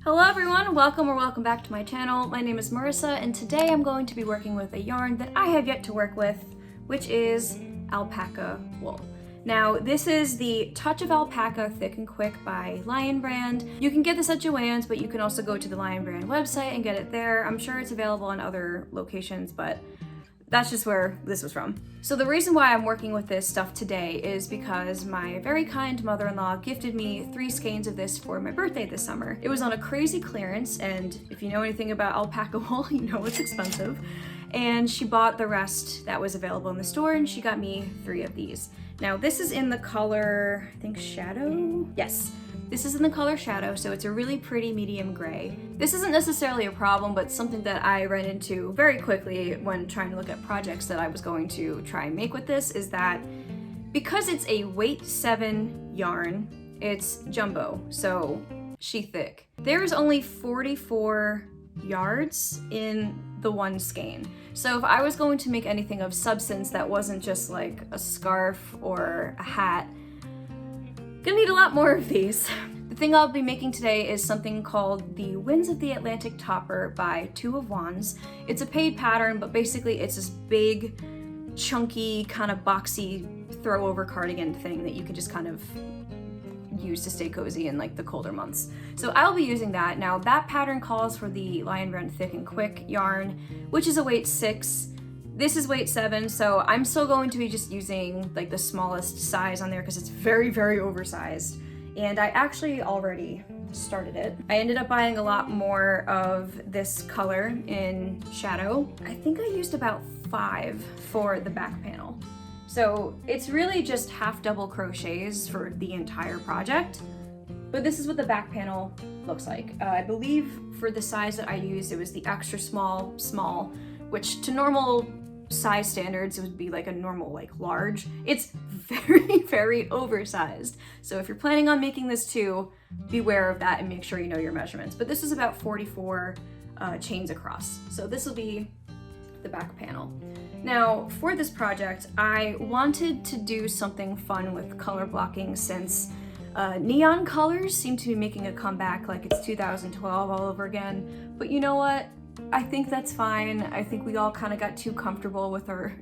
Hello everyone, welcome back to my channel. My name is Marissa and today I'm going to be working with a yarn that I have yet to work with, which is alpaca wool. Now this is the Touch of Alpaca Thick and Quick by Lion Brand. You can get this at Joann's, but you can also go to the Lion Brand website and get it there. I'm sure it's available in other locations, but that's just where this was from. So the reason why I'm working with this stuff today is because my very kind mother-in-law gifted me 3 skeins of this for my birthday this summer. It was on a crazy clearance, and if you know anything about alpaca wool, you know it's expensive. And she bought the rest that was available in the store, and she got me 3 of these. Now this is in the color, I think Shadow? Yes. This is in the color Shadow, so it's a really pretty medium gray. This isn't necessarily a problem, but something that I ran into very quickly when trying to look at projects that I was going to try and make with this is that because it's a weight 7 yarn, it's jumbo, so sheath thick. There's only 44 yards in the 1 skein. So if I was going to make anything of substance that wasn't just like a scarf or a hat, gonna need a lot more of these. The thing I'll be making today is something called the Winds of the Atlantic Topper by 2 of Wands. It's a paid pattern, but basically it's this big, chunky, kind of boxy throw over cardigan thing that you can just kind of use to stay cozy in like the colder months. So I'll be using that. Now that pattern calls for the Lion Brand Thick and Quick yarn, which is a weight 6. This is weight 7, so I'm still going to be just using like the smallest size on there because it's very, very oversized. And I actually already started it. I ended up buying a lot more of this color in Shadow. I think I used about 5 for the back panel. So it's really just half double crochets for the entire project. But this is what the back panel looks like. I believe for the size that I used, it was the extra small, which to normal size standards it would be like a normal like large. It's very, very oversized. So if you're planning on making this too, beware of that and make sure you know your measurements. But this is about 44 chains across. So this will be the back panel. Now for this project, I wanted to do something fun with color blocking since neon colors seem to be making a comeback like it's 2012 all over again. But you know what? I think that's fine. I think we all kind of got too comfortable with our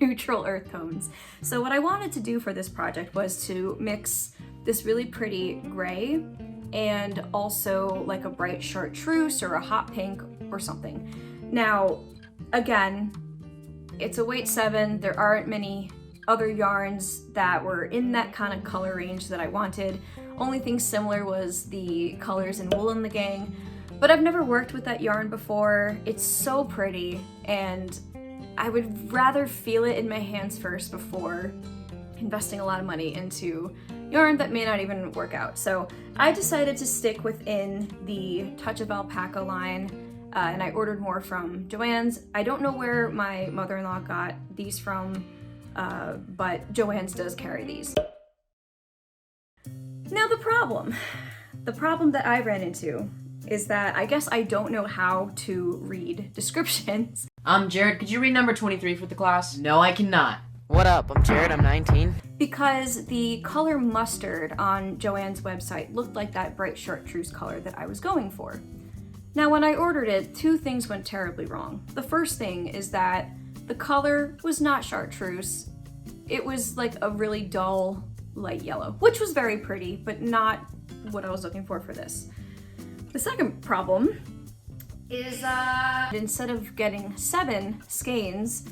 neutral earth tones. So what I wanted to do for this project was to mix this really pretty gray and also like a bright chartreuse or a hot pink or something. Now, again, it's a weight 7. There aren't many other yarns that were in that kind of color range that I wanted. Only thing similar was the colors in Wool in the Gang. But I've never worked with that yarn before. It's so pretty, and I would rather feel it in my hands first before investing a lot of money into yarn that may not even work out. So I decided to stick within the Touch of Alpaca line, and I ordered more from Joann's. I don't know where my mother-in-law got these from, but Joann's does carry these. Now the problem that I ran into is that I guess I don't know how to read descriptions. Jared, could you read number 23 for the class? No, I cannot. What up? I'm Jared, I'm 19. Because the color mustard on Joann's website looked like that bright chartreuse color that I was going for. Now when I ordered it, 2 things went terribly wrong. The first thing is that the color was not chartreuse. It was like a really dull light yellow, which was very pretty, but not what I was looking for this. The second problem is instead of getting 7 skeins,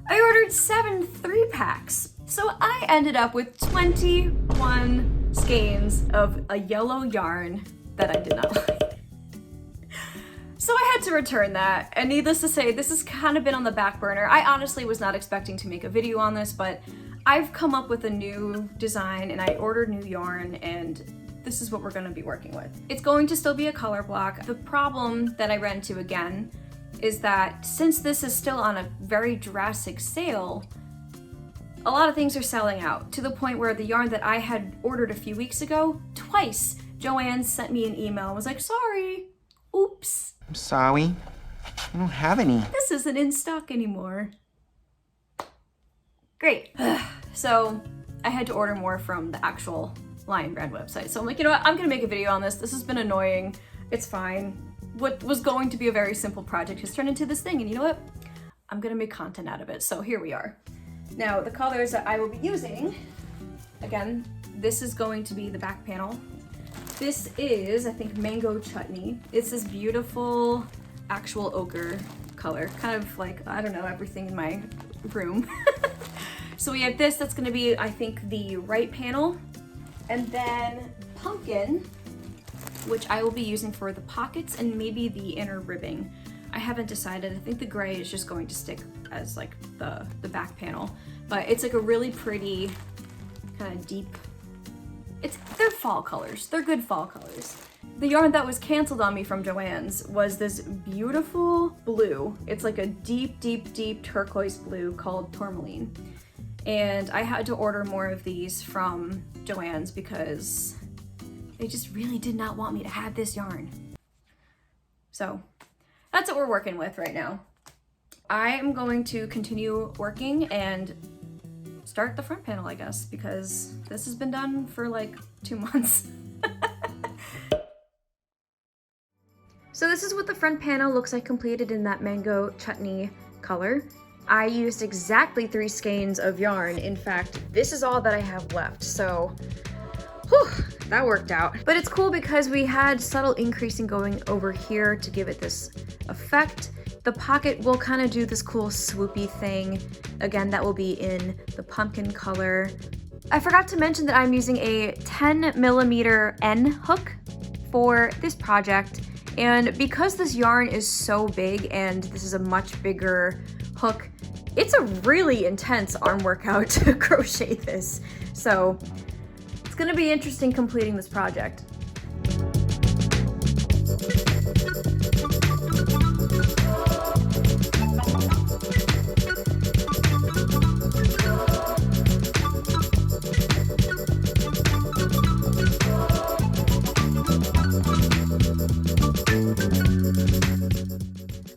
I ordered 7 3-packs. So I ended up with 21 skeins of a yellow yarn that I did not like. So I had to return that, and needless to say, this has kind of been on the back burner. I honestly was not expecting to make a video on this, but I've come up with a new design and I ordered new yarn, and this is what we're going to be working with. It's going to still be a color block. The problem that I ran into again is that since this is still on a very drastic sale, a lot of things are selling out to the point where the yarn that I had ordered a few weeks ago, twice, Joann sent me an email and was like, sorry, oops. I'm sorry, I don't have any. This isn't in stock anymore. Great. So I had to order more from the actual Lion Brand website. So I'm like, you know what, I'm gonna make a video on this. This has been annoying It's fine. What was going to be a very simple project has turned into this thing, and you know what? I'm gonna make content out of it, so here we are. Now, the colors that I will be using, again, this is going to be the back panel. This is, I think, mango chutney. It's this beautiful actual ochre color, kind of like, I don't know, everything in my room. So we have this, that's gonna be, I think, the right panel, and then pumpkin, which I will be using for the pockets and maybe the inner ribbing. I haven't decided. I think the gray is just going to stick as like the back panel, but it's like a really pretty kind of deep, they're fall colors. They're good fall colors. The yarn that was canceled on me from Joann's was this beautiful blue. It's like a deep, deep, deep turquoise blue called tourmaline. And I had to order more of these from Joann's because they just really did not want me to have this yarn. So that's what we're working with right now. I am going to continue working and start the front panel, I guess, because this has been done for like 2 months. So this is what the front panel looks like completed in that mango chutney color. I used exactly 3 skeins of yarn. In fact, this is all that I have left, so whew, that worked out. But it's cool because we had subtle increasing going over here to give it this effect. The pocket will kind of do this cool swoopy thing. Again, that will be in the pumpkin color. I forgot to mention that I'm using a 10mm N hook for this project. And because this yarn is so big and this is a much bigger hook, it's a really intense arm workout to crochet this. So it's gonna be interesting completing this project.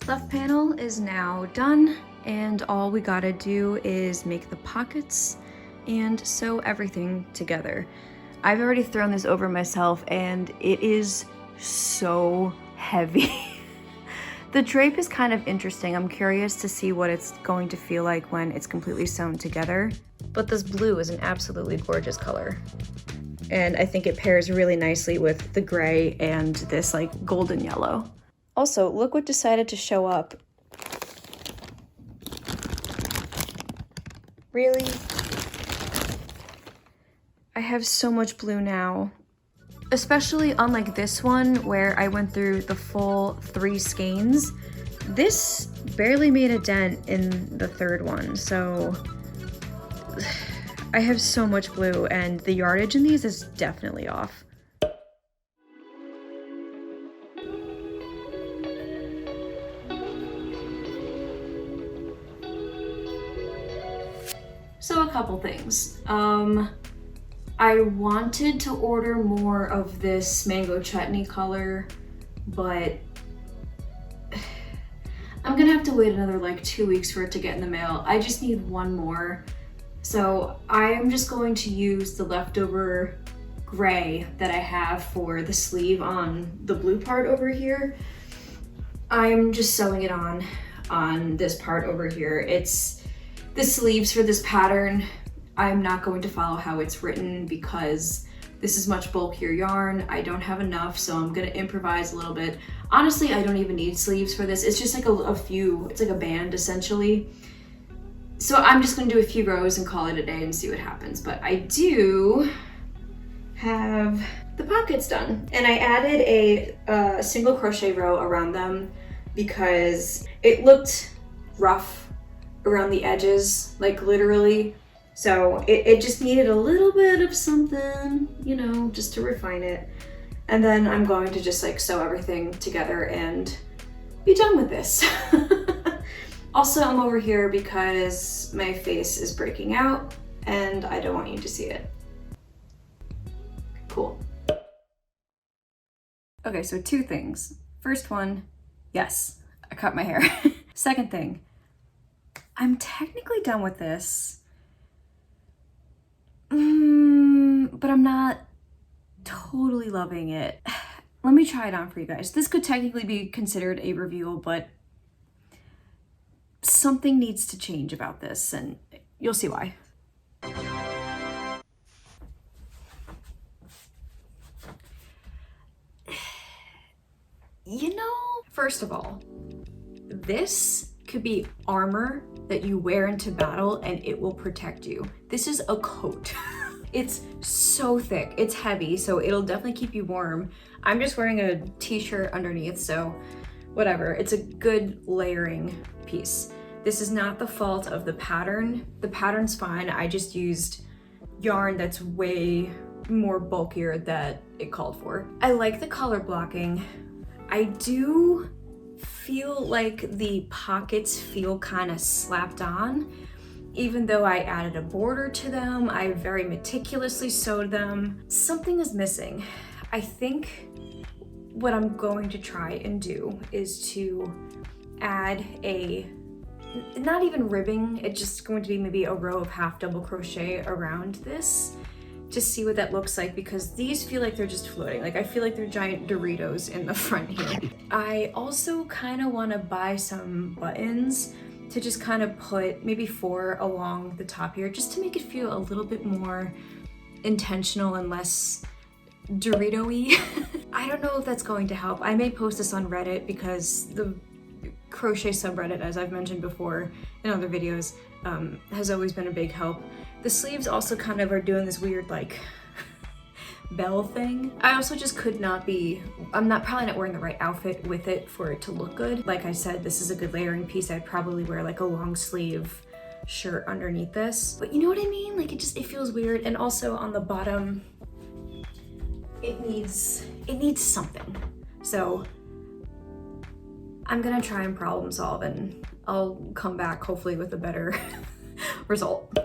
Left panel is now done, and all we gotta do is make the pockets and sew everything together. I've already thrown this over myself and it is so heavy. The drape is kind of interesting. I'm curious to see what it's going to feel like when it's completely sewn together. But this blue is an absolutely gorgeous color. And I think it pairs really nicely with the gray and this like golden yellow. Also, look what decided to show up. Really? I have so much blue now. Especially unlike this one where I went through the full 3 skeins. This barely made a dent in the 3rd one, so I have so much blue and the yardage in these is definitely off. So a couple things. I wanted to order more of this mango chutney color, but I'm gonna have to wait another like 2 weeks for it to get in the mail. I just need one more. So I'm just going to use the leftover gray that I have for the sleeve on the blue part over here. I'm just sewing it on this part over here. It's the sleeves for this pattern. I'm not going to follow how it's written because this is much bulkier yarn. I don't have enough, so I'm gonna improvise a little bit. Honestly, I don't even need sleeves for this. It's just like a few, it's like a band essentially. So I'm just gonna do a few rows and call it a day and see what happens. But I do have the pockets done. And I added a single crochet row around them because it looked rough around the edges, like literally. So it just needed a little bit of something, you know, just to refine it. And then I'm going to just like sew everything together and be done with this. Also, I'm over here because my face is breaking out and I don't want you to see it. Cool. Okay, so 2 things. First one, yes, I cut my hair. Second thing, I'm technically done with this. But I'm not totally loving it. let me try it on for you guys. This could technically be considered a reveal, but something needs to change about this, and you'll see why. You know, first of all, this could be armor that you wear into battle and it will protect you. This is a coat. It's so thick, it's heavy, so it'll definitely keep you warm. I'm just wearing a t-shirt underneath, so whatever. It's a good layering piece. This is not the fault of the pattern. The pattern's fine. I just used yarn that's way more bulkier that it called for. I like the color blocking. I do feel like the pockets feel kind of slapped on. Even though I added a border to them, I very meticulously sewed them. Something is missing. I think what I'm going to try and do is to add a, not even ribbing, it's just going to be maybe a row of half double crochet around this to see what that looks like, because these feel like they're just floating. Like I feel like they're giant Doritos in the front here. I also kind of want to buy some buttons to just kind of put maybe 4 along the top here, just to make it feel a little bit more intentional and less Dorito-y. I don't know if that's going to help. I may post this on Reddit because the crochet subreddit, as I've mentioned before in other videos, has always been a big help. The sleeves also kind of are doing this weird like bell thing. I also just could not be, I'm probably not wearing the right outfit with it for it to look good. Like I said, this is a good layering piece. I'd probably wear like a long sleeve shirt underneath this. But you know what I mean? Like it feels weird. And also on the bottom, it needs something. So I'm gonna try and problem solve and I'll come back hopefully with a better result.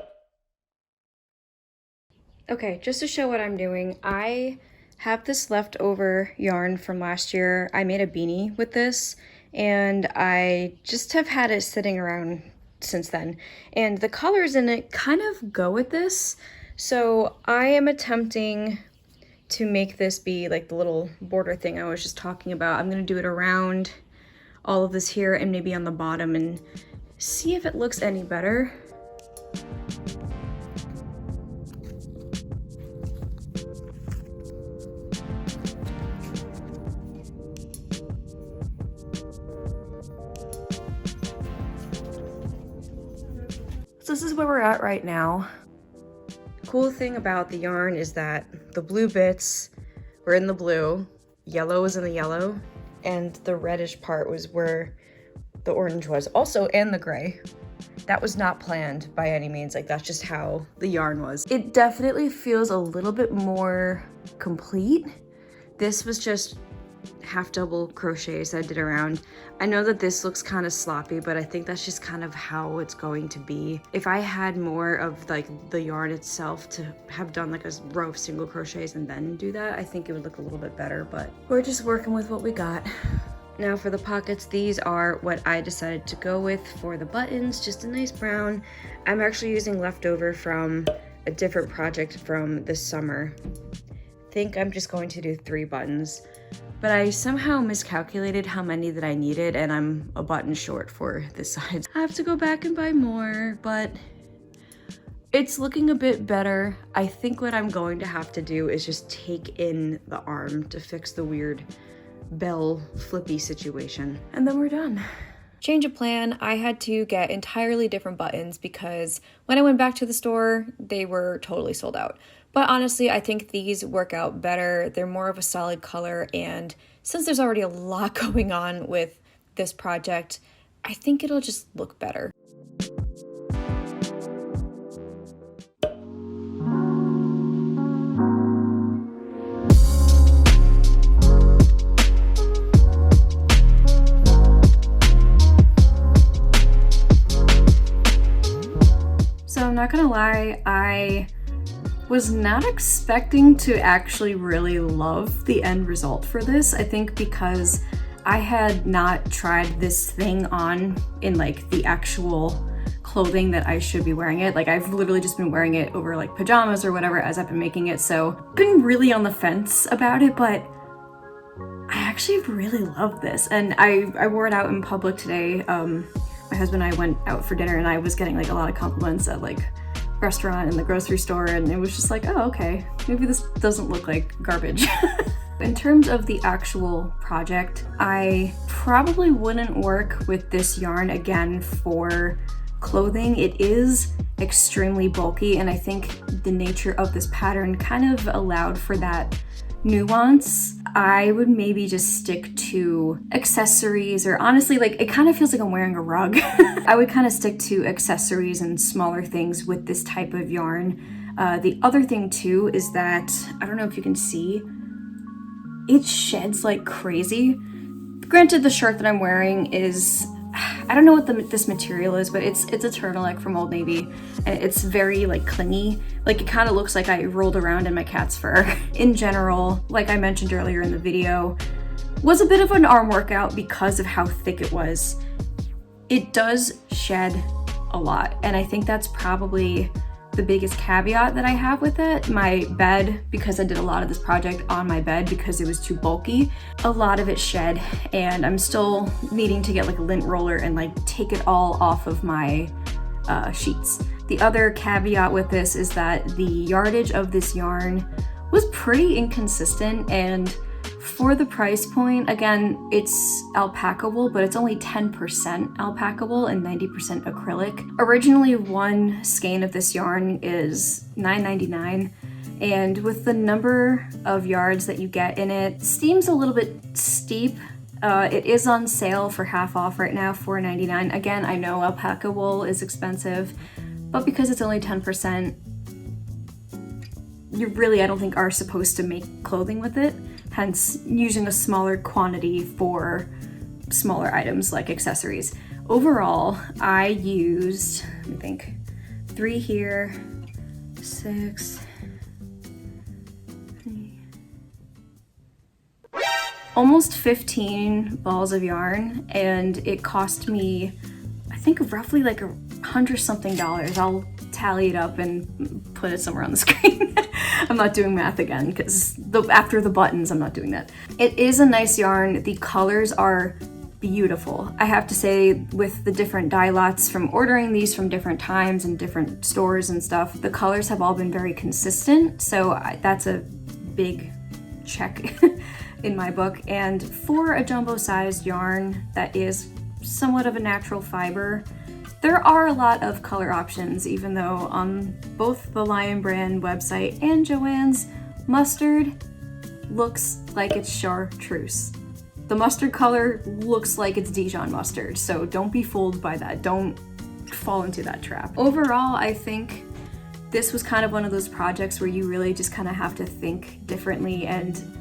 Okay, just to show what I'm doing, I have this leftover yarn from last year. I made a beanie with this and I just have had it sitting around since then. And the colors in it kind of go with this. So I am attempting to make this be like the little border thing I was just talking about. I'm gonna do it around all of this here and maybe on the bottom and see if it looks any better. So this is where we're at right now. Cool thing about the yarn is that the blue bits were in the blue, yellow was in the yellow, and the reddish part was where the orange was. Also, and the gray. That was not planned by any means, like that's just how the yarn was. It definitely feels a little bit more complete. This was just half double crochets I did around. I know that this looks kind of sloppy, but I think that's just kind of how it's going to be. If I had more of like the yarn itself to have done like a row of single crochets and then do that, I think it would look a little bit better, but we're just working with what we got. Now for the pockets, these are what I decided to go with for the buttons, just a nice brown. I'm actually using leftover from a different project from this summer. I think I'm just going to do 3 buttons. But I somehow miscalculated how many that I needed and I'm a button short for this side. I have to go back and buy more, but it's looking a bit better. I think what I'm going to have to do is just take in the arm to fix the weird bell flippy situation. And then we're done. Change of plan, I had to get entirely different buttons because when I went back to the store, they were totally sold out. But honestly, I think these work out better. They're more of a solid color, and since there's already a lot going on with this project, I think it'll just look better. So I'm not gonna lie, I was not expecting to actually really love the end result for this. I think because I had not tried this thing on in like the actual clothing that I should be wearing it. Like I've literally just been wearing it over like pajamas or whatever as I've been making it. So I've been really on the fence about it, but I actually really love this, and I wore it out in public today. My husband and I went out for dinner and I was getting like a lot of compliments at like restaurant and the grocery store, and it was just like, oh, okay, maybe this doesn't look like garbage. In terms of the actual project, I probably wouldn't work with this yarn again for clothing. It is extremely bulky, and I think the nature of this pattern kind of allowed for that nuance. I would maybe just stick to accessories, or honestly, like, it kind of feels like I'm wearing a rug. I would kind of stick to accessories and smaller things with this type of yarn. The other thing too is that, I don't know if you can see, it sheds like crazy. Granted, the shirt that I'm wearing is, I don't know what this material is, but it's a turtleneck from Old Navy, and it's very like clingy. Like, it kind of looks like I rolled around in my cat's fur. In general, like I mentioned earlier in the video, was a bit of an arm workout because of how thick it was. It does shed a lot, and I think that's probably the biggest caveat that I have with it. My bed, because I did a lot of this project on my bed because it was too bulky, a lot of it shed, and I'm still needing to get like a lint roller and like take it all off of my sheets. The other caveat with this is that the yardage of this yarn was pretty inconsistent, and for the price point, again, it's alpaca wool, but it's only 10% alpaca wool and 90% acrylic. Originally, one skein of this yarn is $9.99, and with the number of yards that you get in it, seems a little bit steep. It is on sale for half off right now, $4.99. Again, I know alpaca wool is expensive, but because it's only 10%, you really, I don't think, are supposed to make clothing with it. Hence, using a smaller quantity for smaller items like accessories. Overall, I used, let me think, 3 here, 6, almost 15 balls of yarn, and it cost me, I think, roughly like $100-something. I'll tally it up and put it somewhere on the screen. I'm not doing math again because after the buttons, I'm not doing that. It is a nice yarn. The colors are beautiful. I have to say, with the different dye lots from ordering these from different times and different stores and stuff, the colors have all been very consistent. So that's a big check in my book. And for a jumbo-sized yarn that is somewhat of a natural fiber, there are a lot of color options, even though on both the Lion Brand website and Joann's, mustard looks like it's chartreuse. The mustard color looks like it's Dijon mustard, so don't be fooled by that. Don't fall into that trap. Overall, I think this was kind of one of those projects where you really just kind of have to think differently and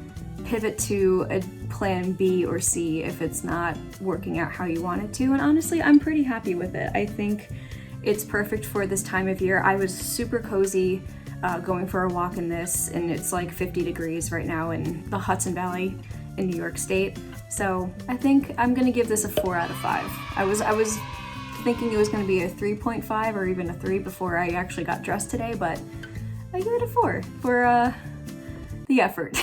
pivot to a plan B or C if it's not working out how you want it to. And honestly, I'm pretty happy with it. I think it's perfect for this time of year. I was super cozy going for a walk in this, and it's like 50 degrees right now in the Hudson Valley in New York State. So I think I'm gonna give this a 4 out of 5. I was thinking it was gonna be a 3.5 or even a 3 before I actually got dressed today, but I give it a 4 for the effort.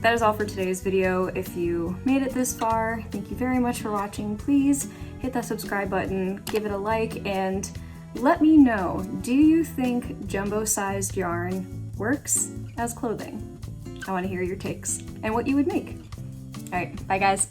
That is all for today's video. If you made it this far, thank you very much for watching. Please hit that subscribe button, give it a like, and let me know, do you think jumbo-sized yarn works as clothing? I want to hear your takes and what you would make. All right, bye guys.